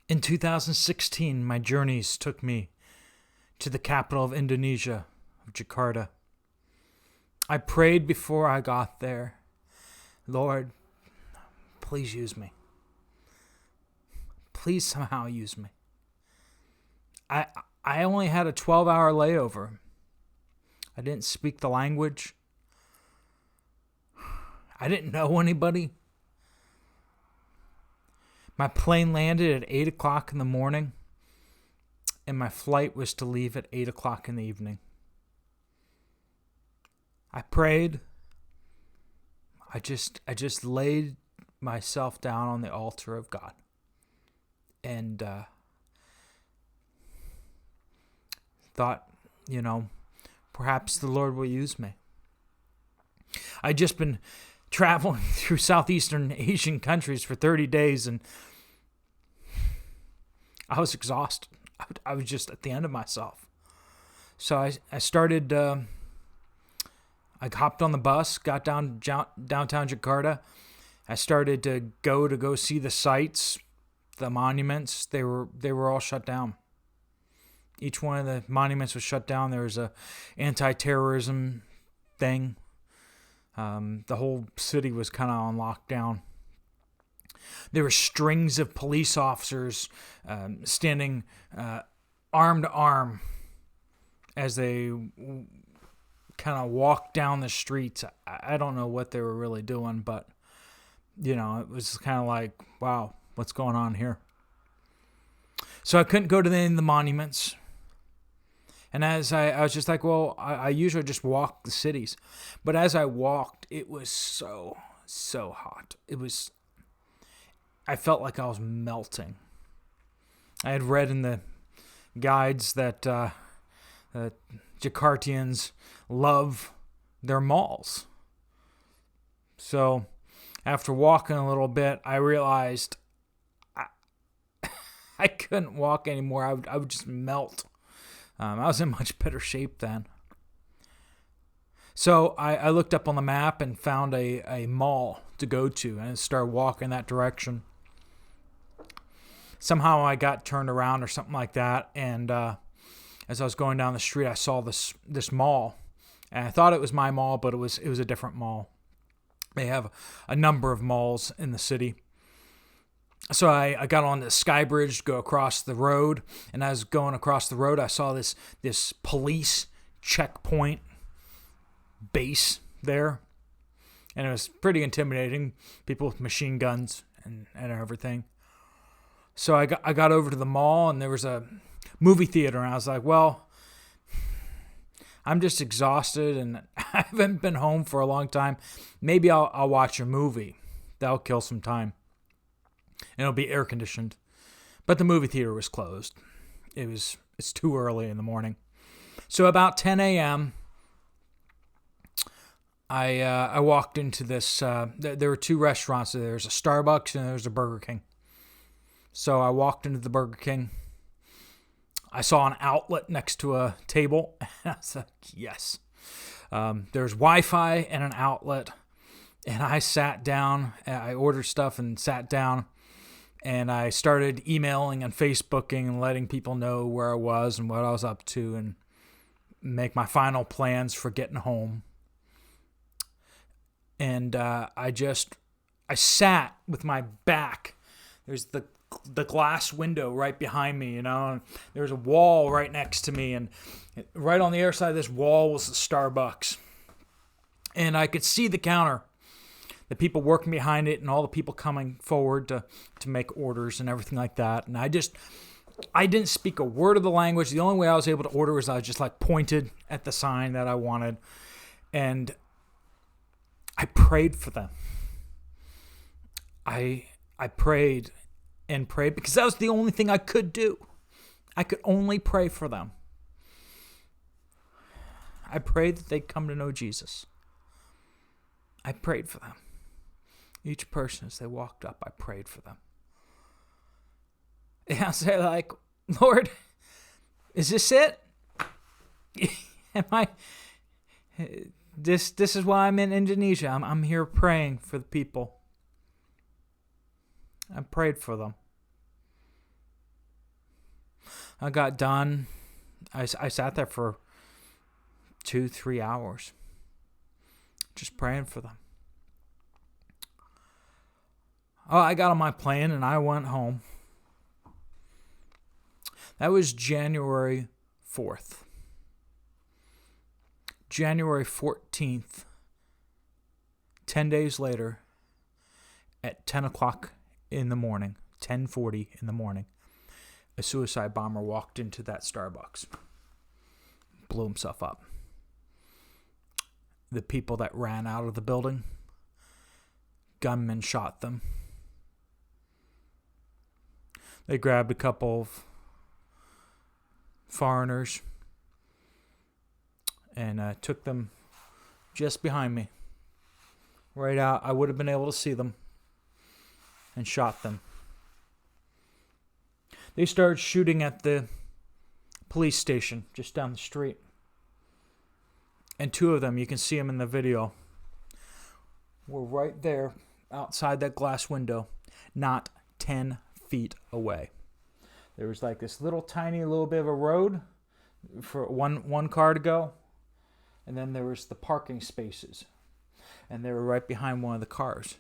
In 2016, my journeys took me to the capital of Indonesia, of Jakarta. I prayed before I got there, Lord, please use me. Please somehow use me. I only had a 12-hour layover. I didn't speak the language. I didn't know anybody. My plane landed at 8 o'clock in the morning, and my flight was to leave at 8 o'clock in the evening. I prayed. I just laid myself down on the altar of God. And thought, perhaps the Lord will use me. I'd just been traveling through Southeastern Asian countries for 30 days, and I was exhausted. I was just at the end of myself. So I started, I hopped on the bus, got down downtown Jakarta. I started to go see the sites, the monuments. They were all shut down. Each one of the monuments was shut down. There was a anti-terrorism thing. The whole city was kind of on lockdown. There were strings of police officers standing arm to arm as they kind of walked down the streets. I don't know what they were really doing, but, it was kind of like, wow, what's going on here? So I couldn't go to any of the monuments. And as I was just like, well, I usually just walk the cities. But as I walked, it was so hot. I felt like I was melting. I had read in the guides that Jakartians love their malls. So after walking a little bit, I realized I couldn't walk anymore. I would just melt. I was in much better shape then. So I looked up on the map and found a mall to go to and started walking that direction. Somehow I got turned around or something like that, and as I was going down the street, I saw this mall, and I thought it was my mall, but it was a different mall. They have a number of malls in the city. So I got on the Sky Bridge to go across the road, and as I was going across the road, I saw this police checkpoint base there, and it was pretty intimidating. People with machine guns and everything. So I got over to the mall, and there was a movie theater, and I was like, well, I'm just exhausted, and I haven't been home for a long time. Maybe I'll watch a movie. That'll kill some time. And it'll be air conditioned. But the movie theater was closed. It's too early in the morning. So about 10 a.m., I walked into this. There were two restaurants. There's a Starbucks and there's a Burger King. So I walked into the Burger King. I saw an outlet next to a table. And I was like, yes. There's Wi-Fi and an outlet. And I sat down. I ordered stuff and sat down. And I started emailing and Facebooking and letting people know where I was and what I was up to and make my final plans for getting home. And I sat with my back. There's the glass window right behind me, and there's a wall right next to me. And right on the other side of this wall was the Starbucks. And I could see the counter. The people working behind it and all the people coming forward to make orders and everything like that. And I didn't speak a word of the language. The only way I was able to order was I was just like pointed at the sign that I wanted. And I prayed for them. I prayed and prayed because that was the only thing I could do. I could only pray for them. I prayed that they'd come to know Jesus. I prayed for them. Each person, as they walked up, I prayed for them. And I was like, Lord, is this it? Am I? This is why I'm in Indonesia. I'm here praying for the people. I prayed for them. I got done. I sat there for 2-3 hours just praying for them. Oh, I got on my plane and I went home. That was January 4th. January 14th, 10 days later, at 10 o'clock in the morning, 10:40 in the morning, a suicide bomber walked into that Starbucks, blew himself up. The people that ran out of the building, gunmen shot them. They grabbed a couple of foreigners and took them just behind me. Right out, I would have been able to see them, and shot them. They started shooting at the police station just down the street. And two of them, you can see them in the video, were right there outside that glass window, not 10 feet away. There was like this little tiny little bit of a road for one car to go, and then there was the parking spaces, and they were right behind one of the cars.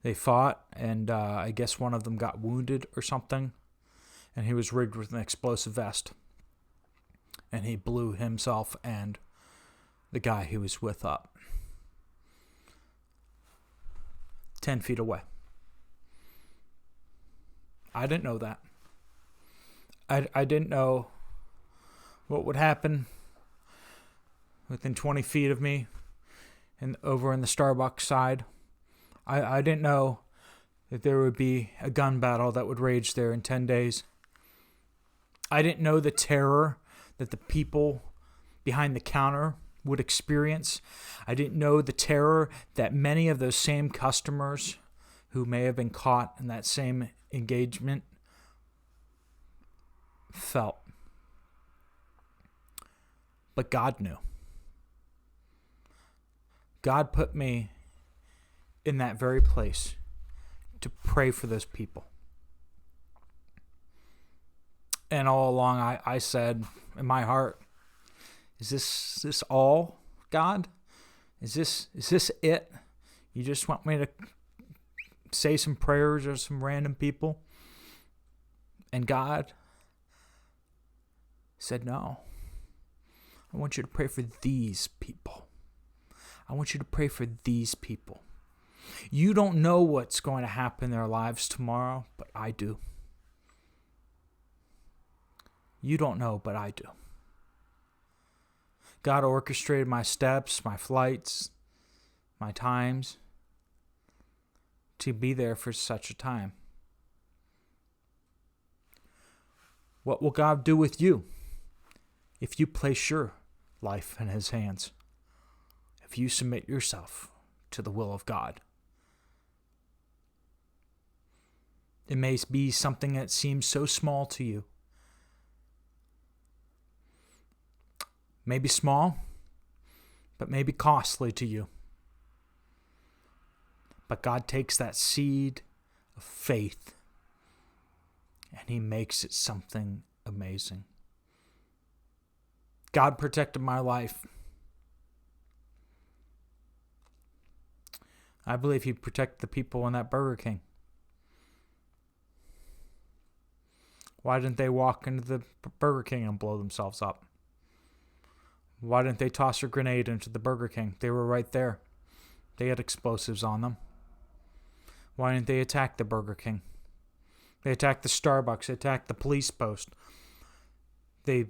They fought, and I guess one of them got wounded or something, and he was rigged with an explosive vest, and he blew himself and the guy he was with up 10 feet away. I didn't know that. I didn't know what would happen within 20 feet of me and over in the Starbucks side. I didn't know that there would be a gun battle that would rage there in 10 days. I didn't know the terror that the people behind the counter would experience. I didn't know the terror that many of those same customers who may have been caught in that same engagement felt. But God knew. God put me in that very place to pray for those people. And all along I said in my heart, is this all, God? Is this it? You just want me to say some prayers or some random people? And God said, no. I want you to pray for these people. I want you to pray for these people. You don't know what's going to happen in their lives tomorrow, but I do. You don't know, but I do. God orchestrated my steps, my flights, my times to be there for such a time. What will God do with you if you place your life in His hands? If you submit yourself to the will of God? It may be something that seems so small to you. Maybe small, but maybe costly to you. But God takes that seed of faith and He makes it something amazing. God protected my life. I believe He protected the people in that Burger King. Why didn't they walk into the Burger King and blow themselves up? Why didn't they toss a grenade into the Burger King? They were right there. They had explosives on them. Why didn't they attack the Burger King? They attacked the Starbucks. They attacked the police post. They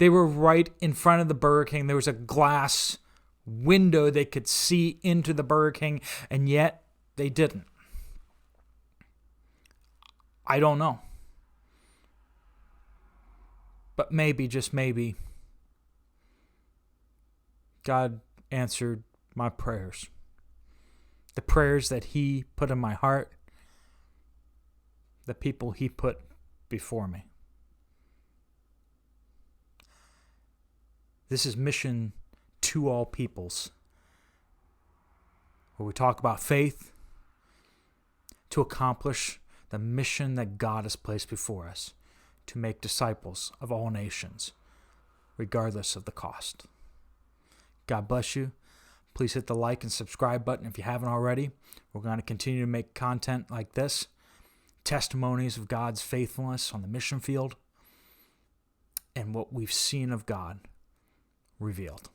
were right in front of the Burger King. There was a glass window they could see into the Burger King, and yet they didn't. I don't know. But maybe, just maybe, God answered my prayers. The prayers that He put in my heart. The people He put before me. This is Mission to All Peoples, where we talk about faith to accomplish the mission that God has placed before us to make disciples of all nations, regardless of the cost. God bless you. Please hit the like and subscribe button if you haven't already. We're going to continue to make content like this, testimonies of God's faithfulness on the mission field, and what we've seen of God revealed.